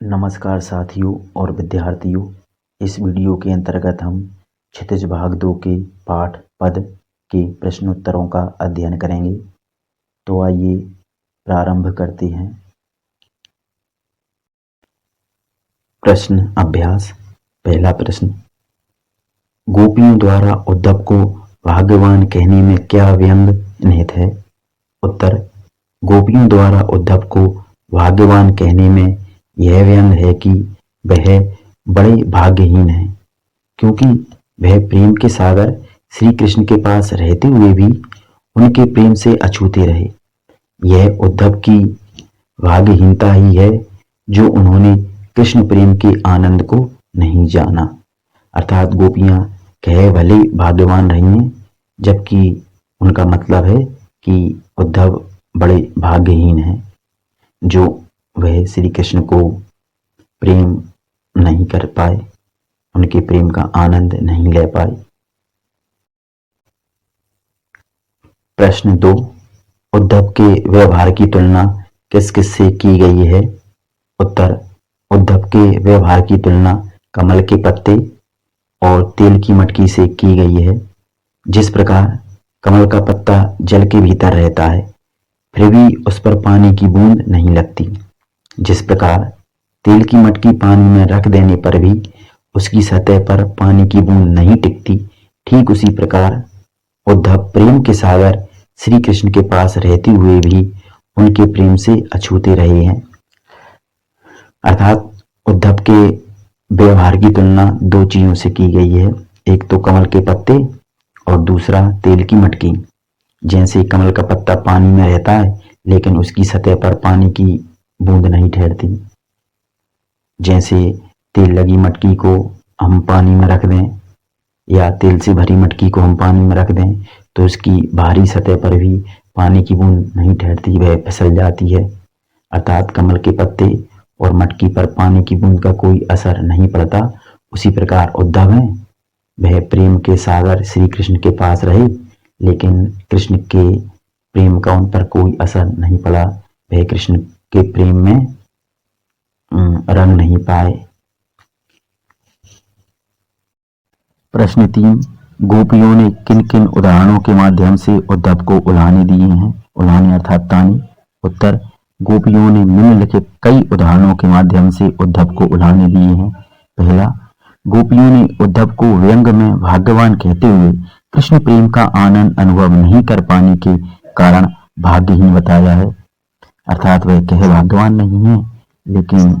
नमस्कार साथियों और विद्यार्थियों। इस वीडियो के अंतर्गत हम क्षितिज भाग 2 के पाठ पद के प्रश्नोत्तरों का अध्ययन करेंगे। तो आइए प्रारंभ करते हैं। प्रश्न अभ्यास। पहला प्रश्न, गोपियों द्वारा उद्धव को भाग्यवान कहने में क्या व्यंग निहित है? उत्तर, गोपियों द्वारा उद्धव को भाग्यवान कहने में यह व्यंग है कि वह बड़े भाग्यहीन है, क्योंकि वह प्रेम के सागर श्री कृष्ण के पास रहते हुए भी उनके प्रेम से अछूते रहे। यह उद्धव की भाग्यहीनता ही है जो उन्होंने कृष्ण प्रेम के आनंद को नहीं जाना। अर्थात गोपियां कहे भले भाग्यवान रही हैं, जबकि उनका मतलब है कि उद्धव बड़े भाग्यहीन हैं जो वह श्री कृष्ण को प्रेम नहीं कर पाए, उनके प्रेम का आनंद नहीं ले पाए। प्रश्न 2, उद्धव के व्यवहार की तुलना किस किस से की गई है? उत्तर, उद्धव के व्यवहार की तुलना कमल के पत्ते और तेल की मटकी से की गई है। जिस प्रकार कमल का पत्ता जल के भीतर रहता है फिर भी उस पर पानी की बूंद नहीं लगती, जिस प्रकार तेल की मटकी पानी में रख देने पर भी उसकी सतह पर पानी की बूंद नहीं टिकती, ठीक उसी प्रकार उद्धव प्रेम के सागर श्री कृष्ण के पास रहते हुए भी उनके प्रेम से अछूते रहे हैं। अर्थात उद्धव के व्यवहार की तुलना दो चीजों से की गई है, एक तो कमल के पत्ते और दूसरा तेल की मटकी। जैसे कमल का पत्ता पानी में रहता है लेकिन उसकी सतह पर पानी की बूंद नहीं ठहरती, जैसे तेल लगी मटकी को हम पानी में रख दें या तेल से भरी मटकी को हम पानी में रख दें तो उसकी बाहरी सतह पर भी पानी की बूंद नहीं ठहरती, वह फिसल जाती है। अर्थात कमल के पत्ते और मटकी पर पानी की बूंद का कोई असर नहीं पड़ता। उसी प्रकार उद्धव हैं, वह प्रेम के सागर श्री कृष्ण के पास रहे लेकिन कृष्ण के प्रेम का उन पर कोई असर नहीं पड़ा, वह कृष्ण के प्रेम में रंग नहीं पाए। प्रश्न 3, गोपियों ने किन किन उदाहरणों के माध्यम से उद्धव को उलाहने दिए हैं? उलाहने अर्थात ताने। उत्तर, गोपियों ने निम्नलिखित कई उदाहरणों के माध्यम से उद्धव को उलाहने दिए हैं। पहला, गोपियों ने उद्धव को व्यंग में भाग्यवान कहते हुए कृष्ण प्रेम का आनंद अनुभव नहीं कर पाने के कारण भाग्यहीन बताया है। अर्थात वह कहे भाग्यवान नहीं है लेकिन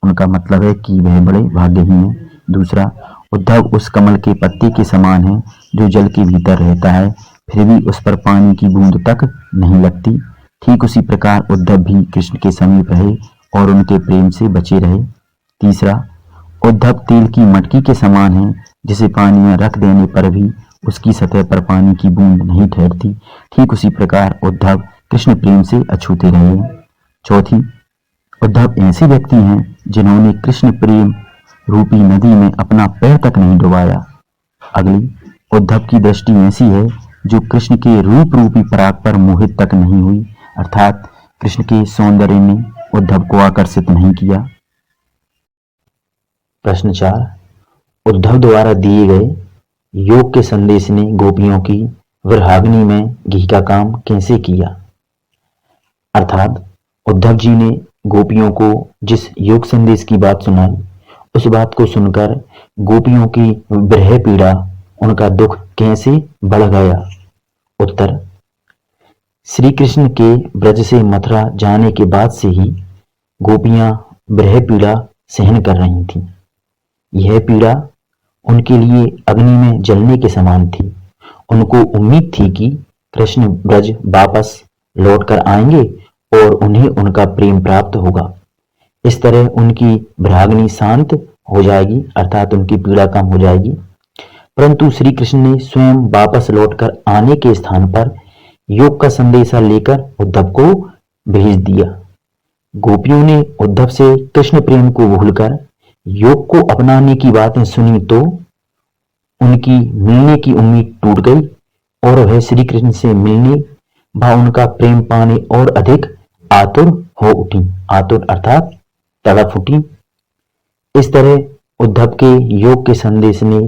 उनका मतलब है कि वह बड़े भाग्यहीन है। दूसरा, उद्धव उस कमल के पत्ते के समान है जो जल के भीतर रहता है फिर भी उस पर पानी की बूंद तक नहीं लगती, ठीक उसी प्रकार उद्धव भी कृष्ण के समीप रहे और उनके प्रेम से बचे रहे। तीसरा, उद्धव तेल की मटकी के समान है जिसे पानी में रख देने पर भी उसकी सतह पर पानी की बूंद नहीं ठहरती, ठीक उसी प्रकार उद्धव कृष्ण प्रेम से अछूते रहे। चौथी, उद्धव ऐसे व्यक्ति हैं जिन्होंने कृष्ण प्रेम रूपी नदी में अपना पैर तक नहीं डुबाया। अगली, उद्धव की दृष्टि ऐसी है जो कृष्ण के रूप रूपी पराग पर मोहित तक नहीं हुई, अर्थात कृष्ण के सौंदर्य ने उद्धव को आकर्षित नहीं किया। प्रश्न 4, उद्धव द्वारा दिए गए योग के संदेश ने गोपियों की विरहाग्नि में घी का काम कैसे किया? अर्थात उद्धव जी ने गोपियों को जिस योग संदेश की बात सुनाई उस बात को सुनकर गोपियों की विरह पीड़ा, उनका दुख कैसे बढ़ गया? उत्तर, श्री कृष्ण के ब्रज से मथुरा जाने के बाद से ही गोपियां विरह पीड़ा सहन कर रही थीं। यह पीड़ा उनके लिए अग्नि में जलने के समान थी। उनको उम्मीद थी कि कृष्ण ब्रज वापस लौटकर आएंगे और उन्हें उनका प्रेम प्राप्त होगा। इस तरह उनकी विरहाग्नि शांत हो जाएगी, अर्थात उनकी पीड़ा कम हो जाएगी। परंतु श्री कृष्ण ने स्वयं वापस लौटकर आने के स्थान पर योग का संदेशा लेकर उद्धव को भेज दिया। गोपियों ने उद्धव से कृष्ण प्रेम को भूलकर योग को अपनाने की बातें सुनी तो उनकी मिलने की उम्मीद टूट गई और वह श्री कृष्ण से मिलने व उनका प्रेम पाने और अधिक आतुर हो उठी। आतुर अर्थात तड़प उठी इस तरह उद्धव के योग के संदेश ने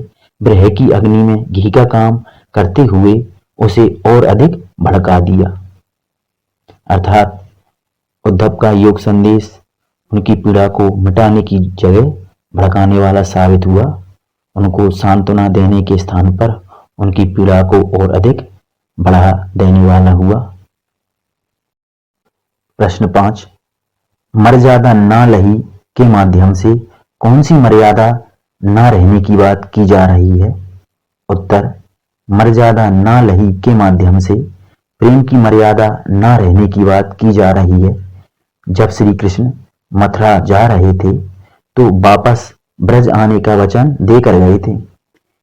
ब्रह की अग्नि में घी का काम करते हुए उसे और अधिक भड़का दिया। अर्थात उद्धव का योग संदेश उनकी पीड़ा को मिटाने की जगह भड़काने वाला साबित हुआ। उनको सांत्वना देने के स्थान पर उनकी पीड़ा को और अधिक बढ़ा देने वाला हुआ। प्रश्न 5, मर्यादा ना लही के माध्यम से कौन सी मर्यादा ना रहने की बात की जा रही है? उत्तर, मर्यादा ना लही के माध्यम से प्रेम की मर्यादा ना रहने की बात की जा रही है। जब श्री कृष्ण मथुरा जा रहे थे तो वापस ब्रज आने का वचन देकर गए थे।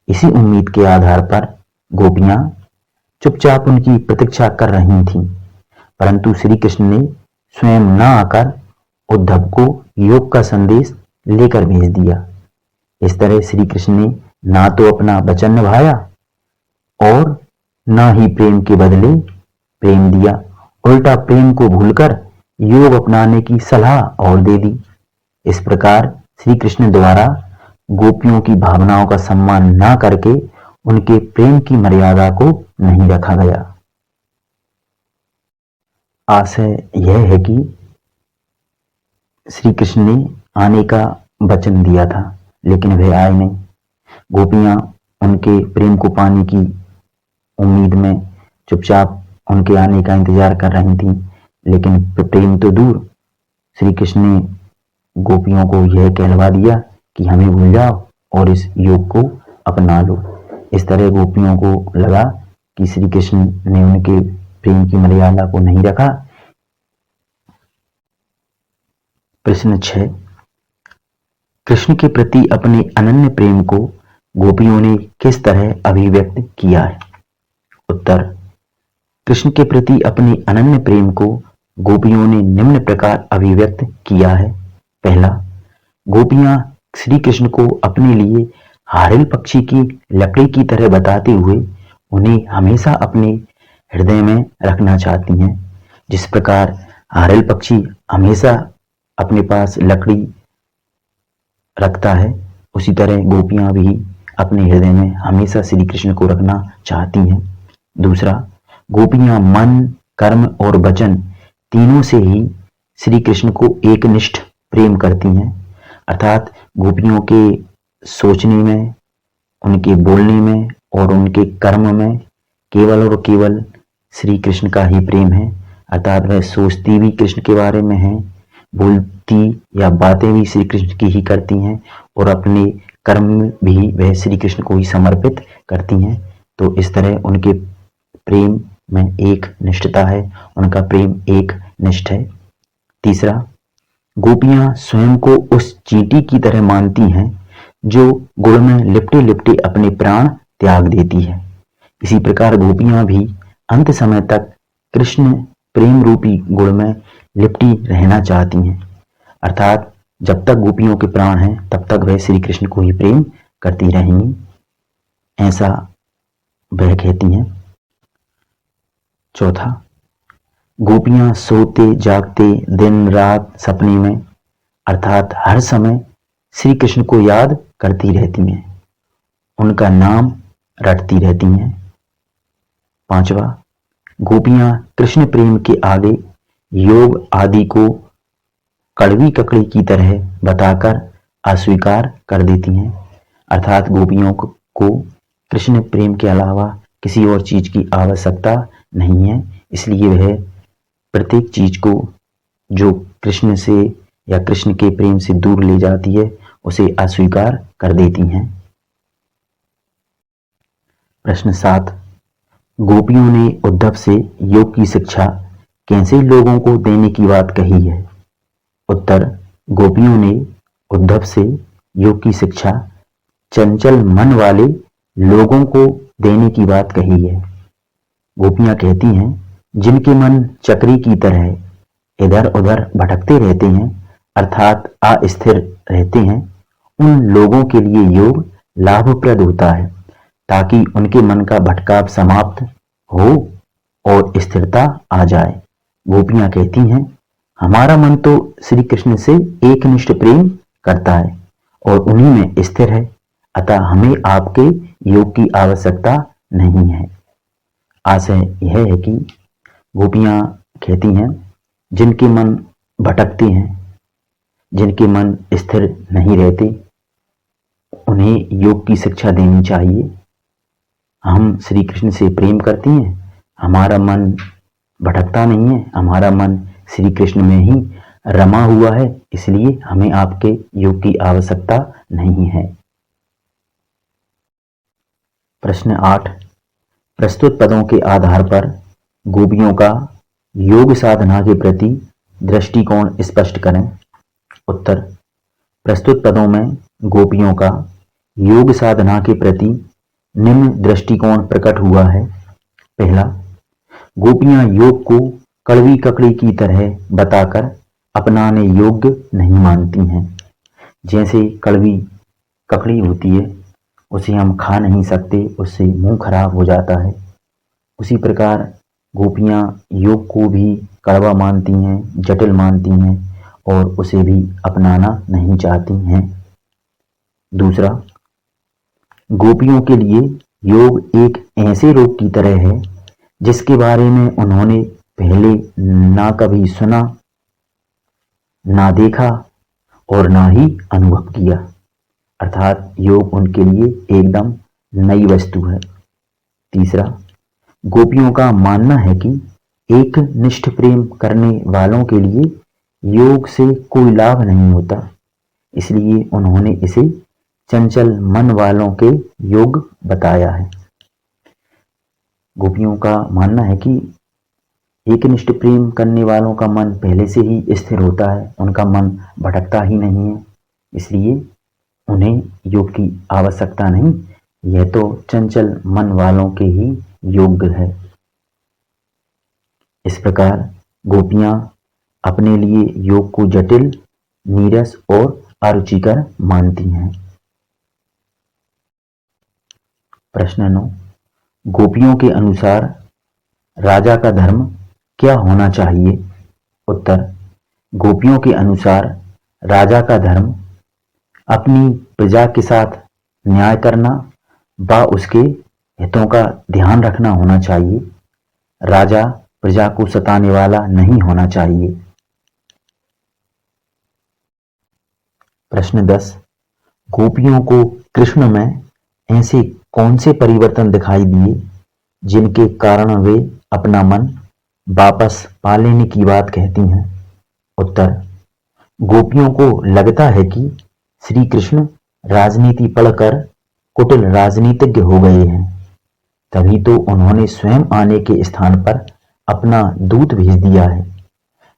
इसी उम्मीद के आधार पर गोपियां चुपचाप उनकी प्रतीक्षा कर रही थीं, परंतु श्री कृष्ण ने स्वयं न आकर उद्धव को योग का संदेश लेकर भेज दिया। इस तरह श्री कृष्ण ने ना तो अपना वचन निभाया और न ही प्रेम के बदले प्रेम दिया, उल्टा प्रेम को भूलकर योग अपनाने की सलाह और दे दी। इस प्रकार श्री कृष्ण द्वारा गोपियों की भावनाओं का सम्मान न करके उनके प्रेम की मर्यादा को नहीं रखा गया। आशय यह है कि श्री कृष्ण ने आने का वचन दिया था लेकिन वे आए नहीं। गोपियां उनके प्रेम को पाने की उम्मीद में चुपचाप उनके आने का इंतजार कर रही थीं, लेकिन प्रेम तो दूर, श्री कृष्ण ने गोपियों को यह कहलवा दिया कि हमें भूल जाओ और इस योग को अपना लो। इस तरह गोपियों को लगा कि श्री कृष्ण ने उनके प्रेम की मर्यादा को नहीं रखा। प्रश्न 6, कृष्ण के प्रति अपने अनन्य प्रेम को गोपियों ने किस तरह अभिव्यक्त किया है? उत्तर, कृष्ण के प्रति अपने अनन्य प्रेम को गोपियों ने निम्न प्रकार अभिव्यक्त किया है। पहला, गोपियां श्री कृष्ण को अपने लिए हारिल पक्षी की लकड़ी की तरह बताते हुए उन्हें हमेशा अपने हृदय में रखना चाहती हैं। जिस प्रकार हारिल पक्षी हमेशा अपने पास लकड़ी रखता है, उसी तरह गोपियां भी अपने हृदय में हमेशा श्री कृष्ण को रखना चाहती हैं। दूसरा, गोपियां मन, कर्म और वचन तीनों से ही श्री कृष्ण को एकनिष्ठ प्रेम करती हैं। अर्थात गोपियों के सोचने में, उनके बोलने में और उनके कर्म में केवल और केवल श्री कृष्ण का ही प्रेम है। अर्थात वह सोचती भी कृष्ण के बारे में है, बोलती या बातें भी श्री कृष्ण की ही करती हैं और अपने कर्म भी वह श्री कृष्ण को ही समर्पित करती हैं। तो इस तरह उनके प्रेम में एक निष्ठता है, उनका प्रेम एक निष्ठ है। तीसरा, गोपियां स्वयं को उस चींटी की तरह मानती हैं जो गुड़ में लिपटे लिपटे अपने प्राण त्याग देती है। इसी प्रकार गोपियां भी अंत समय तक कृष्ण प्रेम रूपी गुड़ में लिपटी रहना चाहती हैं। अर्थात जब तक गोपियों के प्राण हैं तब तक वह श्री कृष्ण को ही प्रेम करती रहेंगी, ऐसा वह कहती हैं। चौथा, गोपियां सोते जागते दिन रात सपने में अर्थात हर समय श्री कृष्ण को याद करती रहती हैं, उनका नाम रटती रहती हैं। पांचवा, गोपियां कृष्ण प्रेम के आगे योग आदि को कड़वी ककड़ी की तरह बताकर अस्वीकार कर देती हैं। अर्थात गोपियों को कृष्ण प्रेम के अलावा किसी और चीज की आवश्यकता नहीं है, इसलिए वह प्रत्येक चीज को जो कृष्ण से या कृष्ण के प्रेम से दूर ले जाती है उसे अस्वीकार कर देती हैं। प्रश्न 7, गोपियों ने उद्धव से योग की शिक्षा कैसे लोगों को देने की बात कही है? उत्तर, गोपियों ने उद्धव से योग की शिक्षा चंचल मन वाले लोगों को देने की बात कही है। गोपियां कहती हैं, जिनके मन चक्री की तरह इधर उधर भटकते रहते हैं अर्थात अस्थिर रहते हैं, उन लोगों के लिए योग लाभप्रद होता है ताकि उनके मन का भटकाव समाप्त हो और स्थिरता आ जाए। गोपियां कहती हैं, हमारा मन तो श्री कृष्ण से एकनिष्ठ प्रेम करता है और उन्हीं में स्थिर है, अतः हमें आपके योग की आवश्यकता नहीं है। आशय यह है कि गोपियां कहती हैं जिनके मन भटकते हैं, जिनके मन स्थिर नहीं रहते, उन्हें योग की शिक्षा देनी चाहिए। हम श्री कृष्ण से प्रेम करते हैं, हमारा मन भटकता नहीं है, हमारा मन श्री कृष्ण में ही रमा हुआ है, इसलिए हमें आपके योग की आवश्यकता नहीं है। प्रश्न 8, प्रस्तुत पदों के आधार पर गोपियों का योग साधना के प्रति दृष्टिकोण स्पष्ट करें। उत्तर, प्रस्तुत पदों में गोपियों का योग साधना के प्रति निम्न दृष्टिकोण प्रकट हुआ है। पहला, गोपियां योग को कड़वी ककड़ी की तरह बताकर अपनाने योग्य नहीं मानती हैं। जैसे कड़वी ककड़ी होती है, उसे हम खा नहीं सकते, उससे मुंह खराब हो जाता है। उसी प्रकार गोपियां योग को भी कड़वा मानती हैं, जटिल मानती हैं और उसे भी अपनाना नहीं चाहती हैं। दूसरा, गोपियों के लिए योग एक ऐसे रोग की तरह है जिसके बारे में उन्होंने पहले ना कभी सुना, ना देखा और ना ही अनुभव किया, अर्थात योग उनके लिए एकदम नई वस्तु है। तीसरा, गोपियों का मानना है कि एक निष्ठ प्रेम करने वालों के लिए योग से कोई लाभ नहीं होता, इसलिए उन्होंने इसे चंचल मन वालों के योग बताया है। गोपियों का मानना है कि एकनिष्ठ प्रेम करने वालों का मन पहले से ही स्थिर होता है, उनका मन भटकता ही नहीं है, इसलिए उन्हें योग की आवश्यकता नहीं, यह तो चंचल मन वालों के ही योग्य है। इस प्रकार गोपियां अपने लिए योग को जटिल, नीरस और अरुचिकर मानती हैं। प्रश्न 9, गोपियों के अनुसार राजा का धर्म क्या होना चाहिए? उत्तर, गोपियों के अनुसार राजा का धर्म अपनी प्रजा के साथ न्याय करना व उसके हितों का ध्यान रखना होना चाहिए। राजा प्रजा को सताने वाला नहीं होना चाहिए। प्रश्न 10, गोपियों को कृष्ण में ऐसे कौन से परिवर्तन दिखाई दिए जिनके कारण वे अपना मन वापस पा लेने की बात कहती हैं? उत्तर, गोपियों को लगता है कि श्री कृष्ण राजनीति पढ़कर कुटिल राजनीतिज्ञ हो गए हैं, तभी तो उन्होंने स्वयं आने के स्थान पर अपना दूत भेज दिया है।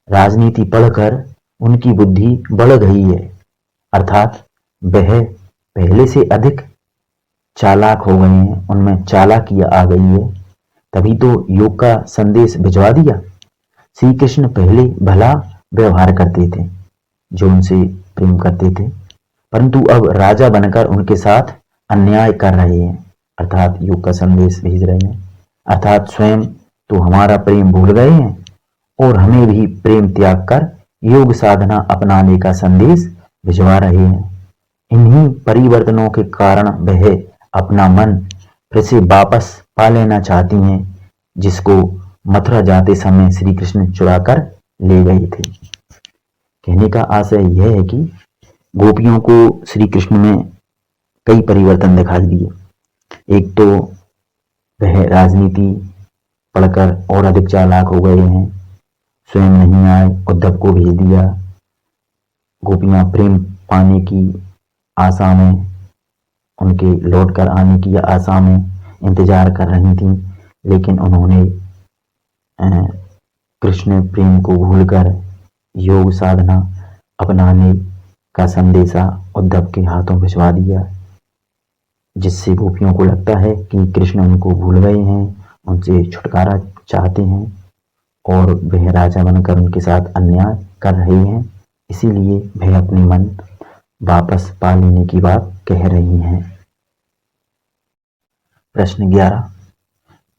राजनीति पढ़कर उनकी बुद्धि बढ़ गई है, अर्थात वह पहले से अधिक चालाक हो गए हैं, उनमें चालाकी आ गई है, तभी तो योग का संदेश भिजवा दिया। श्री कृष्ण पहले भला व्यवहार करते थे, जो उनसे प्रेम करते थे, परंतु अब राजा बनकर उनके साथ अन्याय कर रहे हैं, अर्थात योग का संदेश भेज रहे हैं, अर्थात स्वयं तो हमारा प्रेम भूल गए हैं और हमें भी प्रेम त्याग कर योग साधना अपनाने का संदेश भिजवा रहे हैं। इन्हीं परिवर्तनों के कारण वह अपना मन फिर से वापस पा लेना चाहती हैं, जिसको मथुरा जाते समय श्री कृष्ण चुरा कर ले गए थे। कहने का आशय यह है कि गोपियों को श्री कृष्ण में कई परिवर्तन दिखाई दिए। एक तो वह राजनीति पढ़कर और अधिक चालाक हो गए हैं, स्वयं नहीं आए, उद्धव को भेज दिया। गोपियां प्रेम पाने की आशा में, उनके लौट कर आने की आशा में इंतजार कर रही थीं, लेकिन उन्होंने कृष्ण प्रेम को भूलकर योग साधना अपनाने का संदेशा उद्धव के हाथों भिजवा दिया, जिससे गोपियों को लगता है कि कृष्ण उनको भूल गए हैं, उनसे छुटकारा चाहते हैं और वह राजा बनकर उनके साथ अन्याय कर रहे हैं, इसीलिए वह अपने मन वापस पा लेने की बात कह रही हैं। प्रश्न 11,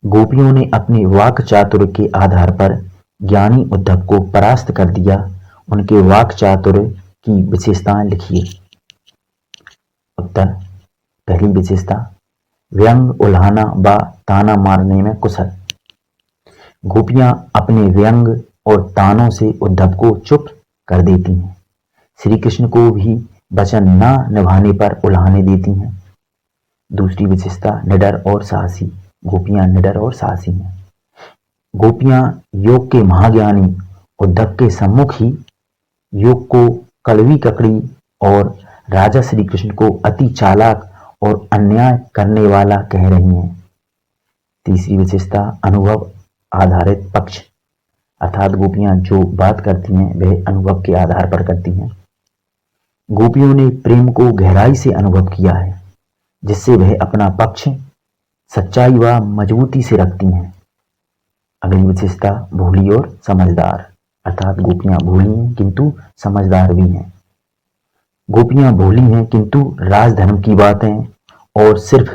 गोपियों ने अपने वाक चातुर्य के आधार पर ज्ञानी उद्धव को परास्त कर दिया, उनके वाक चातुर्य की विशेषताएं लिखिए। उत्तर। पहली विशेषता, व्यंग उल्हाना व ताना मारने में कुशल। गोपियां अपने व्यंग और तानों से उद्धव को चुप कर देती हैं। श्री कृष्ण को भी वचन न निभाने पर उल्हाने देती हैं। दूसरी विशेषता, निडर और साहसी। गोपियां निडर और साहसी हैं। गोपियां योग के महाज्ञानी उद्धव के सम्मुख ही योग को कड़वी ककड़ी और राजा श्री कृष्ण को अति चालाक और अन्याय करने वाला कह रही हैं। तीसरी विशेषता, अनुभव आधारित पक्ष, अर्थात गोपियां जो बात करती हैं वह अनुभव के आधार पर करती हैं। गोपियों ने प्रेम को गहराई से अनुभव किया है, जिससे वह अपना पक्ष सच्चाई व मजबूती से रखती हैं। अगली विशेषता, भोली और समझदार, अर्थात गोपियां भोली हैं किंतु समझदार भी हैं। गोपियां भोली हैं किंतु राजधर्म की बातें और सिर्फ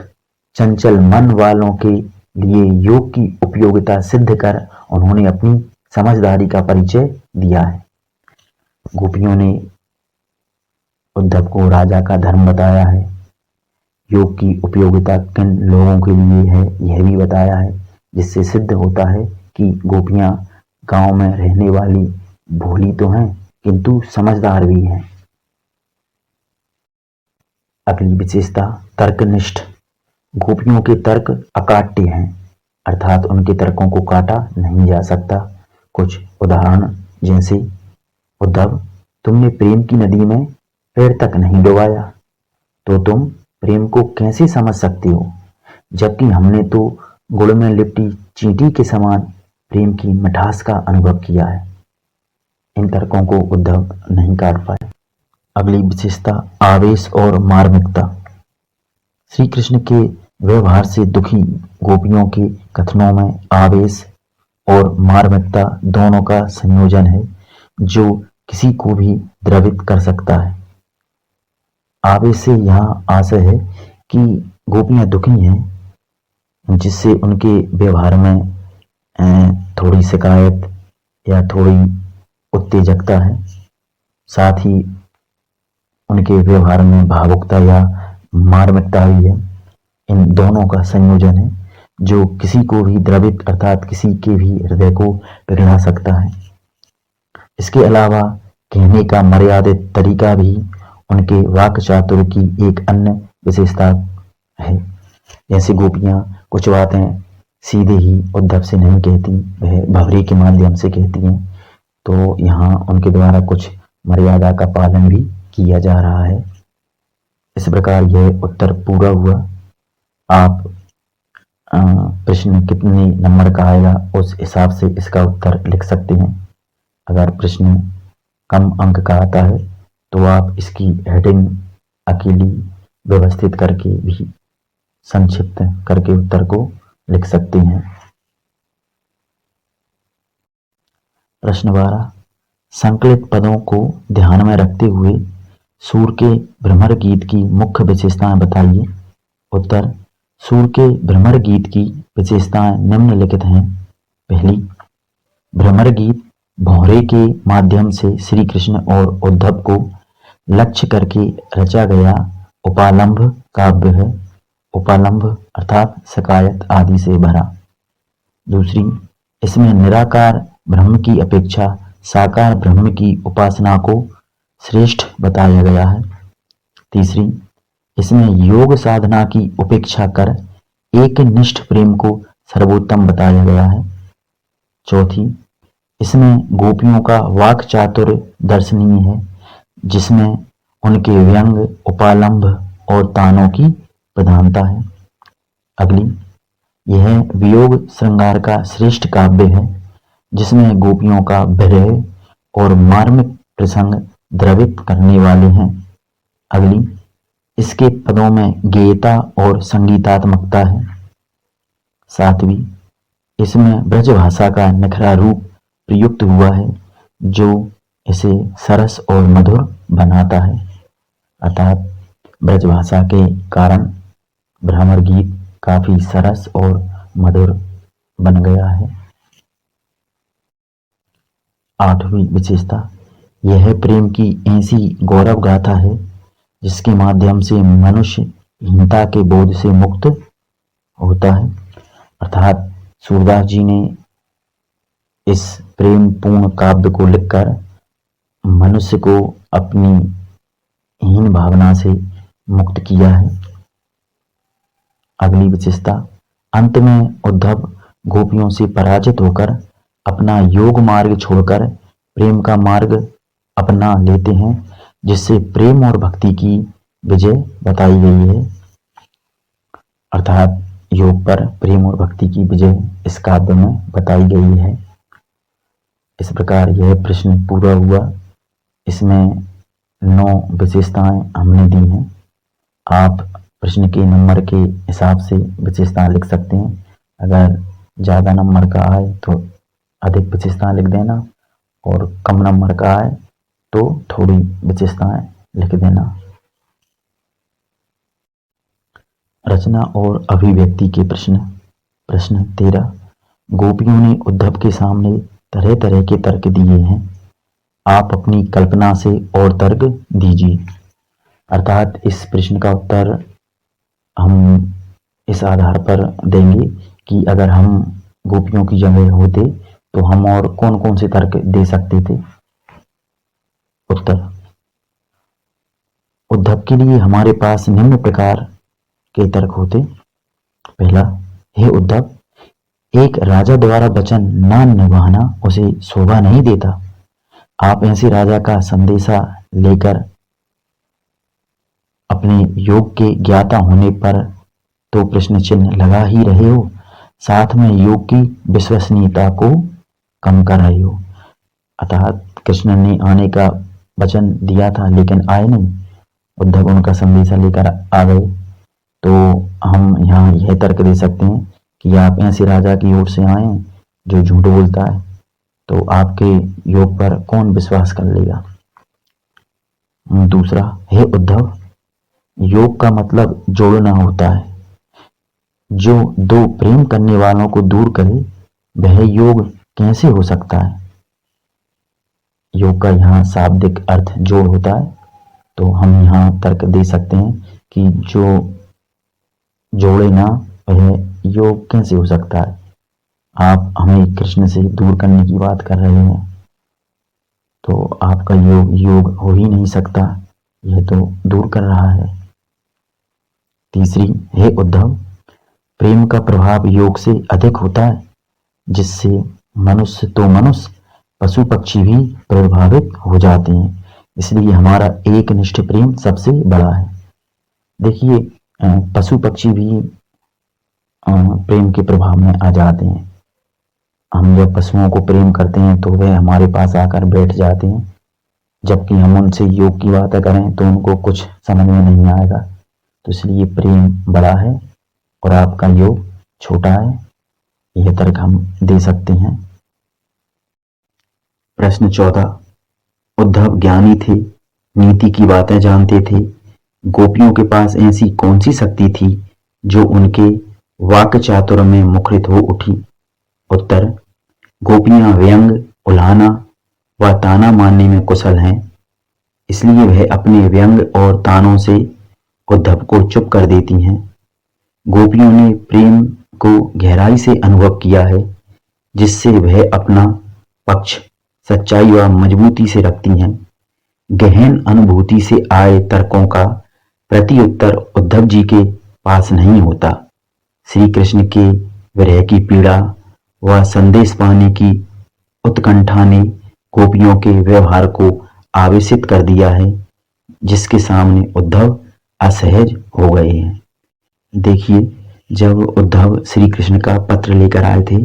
चंचल मन वालों के लिए योग की उपयोगिता सिद्ध कर उन्होंने अपनी समझदारी का परिचय दिया है। गोपियों ने उद्धव को राजा का धर्म बताया है, योग की उपयोगिता किन लोगों के लिए है यह भी बताया है, जिससे सिद्ध होता है कि गोपियां गांव में रहने वाली भोली तो हैं किंतु समझदार भी हैं। अगली विशेषता, तर्कनिष्ठ। गोपियों के तर्क अकाट्य हैं, अर्थात उनके तर्कों को काटा नहीं जा सकता। कुछ उदाहरण, जैसे उद्धव, तुमने प्रेम की नदी में पैर तक नहीं डुबाया, तो तुम प्रेम को कैसे समझ सकते हो, जबकि हमने तो गुड़ में लिपटी चींटी के समान प्रेम की मिठास का अनुभव किया है। इन तर्कों को उद्धव नहीं काट पाए। अगली विशेषता, आवेश और मार्मिकता। श्री कृष्ण के व्यवहार से दुखी गोपियों के कथनों में आवेश और मार्मिकता दोनों का संयोजन है, जो किसी को भी द्रवित कर सकता है। आवेश से यहाँ आशय है कि गोपियां दुखी हैं, जिससे उनके व्यवहार में थोड़ी शिकायत या थोड़ी उत्तेजकता है। साथ ही उनके व्यवहार में भावुकता या मार्मिकता भी है। इन दोनों का संयोजन है जो किसी को भी द्रवित अर्थात किसी के भी हृदय को पिघला सकता है। इसके अलावा कहने का मर्यादित तरीका भी उनके वाक् चातुर्य की एक अन्य विशेषता है। जैसे गोपियां कुछ बातें सीधे ही उद्धव से नहीं कहती, वह भवरे के माध्यम से कहती हैं, तो यहाँ उनके द्वारा कुछ मर्यादा का पालन भी किया जा रहा है। इस प्रकार यह उत्तर पूरा हुआ। आप प्रश्न कितने नंबर का आएगा उस हिसाब से इसका उत्तर लिख सकते हैं। अगर प्रश्न कम अंक का आता है तो आप इसकी हेडिंग अकेली व्यवस्थित करके भी संक्षिप्त करके उत्तर को लिख सकते हैं। प्रश्न 12, संकलित पदों को ध्यान में रखते हुए सूर के भ्रमर गीत की मुख्य विशेषताएं बताइए। उत्तर, सूर के भ्रमर गीत की विशेषताएं निम्नलिखित हैं। पहली, भ्रमर गीत भौरे के माध्यम से श्री कृष्ण और उद्धव को लक्ष्य करके रचा गया उपालंभ काव्य है। उपालंभ अर्थात शिकायत आदि से भरा। दूसरी, इसमें निराकार ब्रह्म की अपेक्षा साकार ब्रह्म की उपासना को श्रेष्ठ बताया गया है। तीसरी, इसमें योग साधना की उपेक्षा कर एक निष्ठ प्रेम को सर्वोत्तम बताया गया है। चौथी, इसमें गोपियों का वाक चातुर्य दर्शनीय है, जिसमें उनके व्यंग, उपालंभ और तानों की प्रधानता है। अगली, यह वियोग श्रृंगार का श्रेष्ठ काव्य है, जिसमें गोपियों का विरह और मार्मिक प्रसंग द्रवित करने वाले हैं। अगली, इसके पदों में गेयता और संगीतात्मकता है। सातवीं, इसमें ब्रज भाषा का निखरा रूप प्रयुक्त हुआ है, जो इसे सरस और मधुर बनाता है। अर्थात ब्रज भाषा के कारण भ्रमर गीत काफी सरस और मधुर बन गया है। आठवीं विशेषता, यह प्रेम की ऐसी गौरव गाथा है जिसके माध्यम से मनुष्य हीनता के बोझ से मुक्त होता है। अर्थात सूरदास जी ने इस प्रेम पूर्ण काव्य को लिखकर मनुष्य को अपनी हीन भावना से मुक्त किया है। अगली विशेषता, अंत में उद्धव गोपियों से पराजित होकर अपना योग मार्ग छोड़कर प्रेम का मार्ग अपना लेते हैं, जिससे प्रेम और भक्ति की विजय बताई गई है। अर्थात योग पर प्रेम और भक्ति की विजय इस काव्य में बताई गई है। इस प्रकार यह प्रश्न पूरा हुआ। इसमें 9 विशेषताएं हमने दी हैं। आप प्रश्न के नंबर के हिसाब से विशेषताएं लिख सकते हैं। अगर ज़्यादा नंबर का आए तो अधिक विशेषताएं लिख देना, और कम नंबर का आए तो थोड़ी विशेषताएं लिख देना। रचना और अभिव्यक्ति के प्रश्न। प्रश्न 13, गोपियों ने उद्धव के सामने तरह तरह के तर्क दिए हैं, आप अपनी कल्पना से और तर्क दीजिए। अर्थात इस प्रश्न का उत्तर हम इस आधार पर देंगे कि अगर हम गोपियों की जगह होते तो हम और कौन कौन से तर्क दे सकते थे। उत्तर, उद्धव के लिए हमारे पास निम्न प्रकार के तर्क होते। पहला, हे उद्धव, एक राजा द्वारा वचन न निभाना उसे शोभा नहीं देता। आप ऐसे राजा का संदेशा लेकर अपने योग के ज्ञाता होने पर तो प्रश्न चिन्ह लगा ही रहे हो, साथ में योग की विश्वसनीयता को कम कर रहे हो। अर्थात कृष्ण ने आने का वचन दिया था लेकिन आए नहीं, उद्धव उनका संदेशा लेकर आ गए। तो हम यहाँ यह तर्क दे सकते हैं कि आप ऐसे राजा की ओर से आए जो झूठ बोलता है, तो आपके योग पर कौन विश्वास कर लेगा। दूसरा, हे उद्धव, योग का मतलब जोड़ना होता है। जो दो प्रेम करने वालों को दूर करे वह योग कैसे हो सकता है। योग का यहाँ शाब्दिक अर्थ जोड़ होता है, तो हम यहाँ तर्क दे सकते हैं कि जो जोड़े ना वह योग कैसे हो सकता है। आप हमें कृष्ण से दूर करने की बात कर रहे हैं, तो आपका योग हो ही नहीं सकता, यह तो दूर कर रहा है। तीसरी, हे उद्धव, प्रेम का प्रभाव योग से अधिक होता है, जिससे मनुष्य पशु पक्षी भी प्रभावित हो जाते हैं, इसलिए हमारा एक निष्ठ प्रेम सबसे बड़ा है। देखिए, पशु पक्षी भी प्रेम के प्रभाव में आ जाते हैं। हम जब पशुओं को प्रेम करते हैं तो वे हमारे पास आकर बैठ जाते हैं, जबकि हम उनसे योग की बातें करें तो उनको कुछ समझ में नहीं आएगा। तो इसलिए प्रेम बड़ा है और आपका योग छोटा है, यह तर्क हम दे सकते हैं। प्रश्न 14, उद्धव ज्ञानी थे, नीति की बातें जानते थे, गोपियों के पास ऐसी कौन सी शक्ति थी जो उनके वाक् चातुर्य में मुखरित हो उठी। उत्तर, गोपियां व्यंग, उलाहना व ताना मारने में कुशल हैं, इसलिए वह अपने व्यंग और तानों से उद्धव को चुप कर देती हैं। गोपियों ने प्रेम को गहराई से अनुभव किया है, जिससे वह अपना पक्ष सच्चाई व मजबूती से रखती हैं। गहन अनुभूति से आए तर्कों का प्रत्युत्तर उद्धव जी के पास नहीं होता। श्री कृष्ण के विरह की पीड़ा व संदेश पाने की उत्कंठा ने गोपियों के व्यवहार को आवेशित कर दिया है, जिसके सामने उद्धव असहज हो गए हैं। देखिए, जब उद्धव श्री कृष्ण का पत्र लेकर आए थे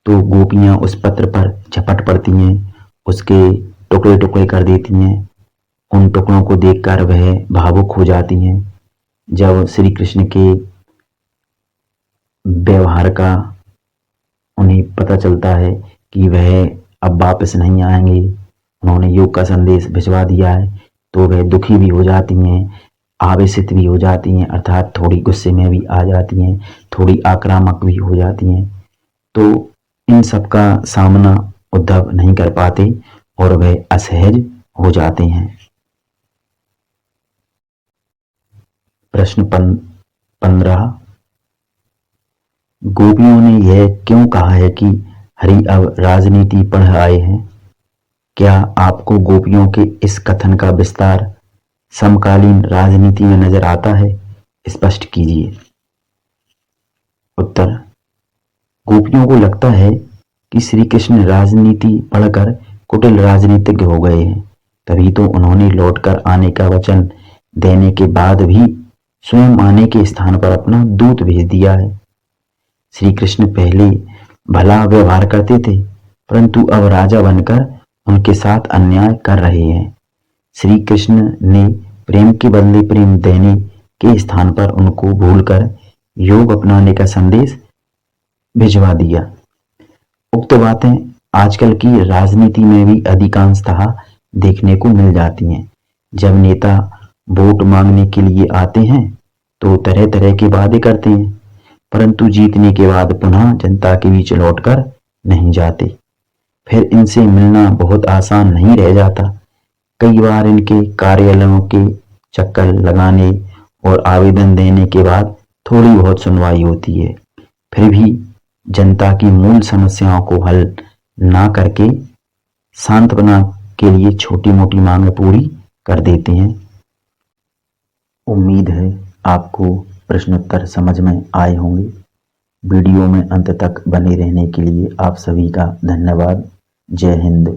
तो गोपियां उस पत्र पर झपट पड़ती हैं, उसके टुकड़े टुकड़े कर देती हैं। उन टुकड़ों को देखकर वह भावुक हो जाती हैं। जब श्री कृष्ण के व्यवहार का उन्हें पता चलता है कि वह अब वापस नहीं आएंगे, उन्होंने योग का संदेश भिजवा दिया है, तो वह दुखी भी हो जाती हैं, आवेशित भी हो जाती हैं, अर्थात थोड़ी गुस्से में भी आ जाती हैं, थोड़ी आक्रामक भी हो जाती हैं। तो इन सब का सामना उद्धव नहीं कर पाते और वह असहज हो जाते हैं। प्रश्न 15, गोपियों ने यह क्यों कहा है कि हरि अब राजनीति पढ़ आए हैं? क्या आपको गोपियों के इस कथन का विस्तार समकालीन राजनीति में नजर आता है? स्पष्ट कीजिए। उत्तर, गोपियों को लगता है कि श्री कृष्ण राजनीति पढ़कर कुटिल राजनीतिज्ञ हो गए हैं, तभी तो उन्होंने लौटकर आने का वचन देने के बाद भी स्वयं आने के स्थान पर अपना दूत भेज दिया है। श्री कृष्ण पहले भला व्यवहार करते थे, परंतु अब राजा बनकर उनके साथ अन्याय कर रहे हैं। श्री कृष्ण ने प्रेम के बदले प्रेम देने के स्थान पर उनको भूलकर योग अपनाने का संदेश भिजवा दिया। उक्त बातें आजकल की राजनीति में भी अधिकांशतः देखने को मिल जाती हैं। जब नेता वोट मांगने के लिए आते हैं तो तरह तरह के वादे करते हैं, परंतु जीतने के बाद पुनः जनता के बीच लौटकर नहीं जाते। फिर इनसे मिलना बहुत आसान नहीं रह जाता। कई बार इनके कार्यालयों के चक्कर लगाने और आवेदन देने के बाद थोड़ी बहुत सुनवाई होती है। फिर भी जनता की मूल समस्याओं को हल ना करके सांत्वना के लिए छोटी मोटी मांगें पूरी कर देते हैं। उम्मीद है आपको प्रश्नोत्तर समझ में आए होंगे। वीडियो में अंत तक बने रहने के लिए आप सभी का धन्यवाद। जय हिंद।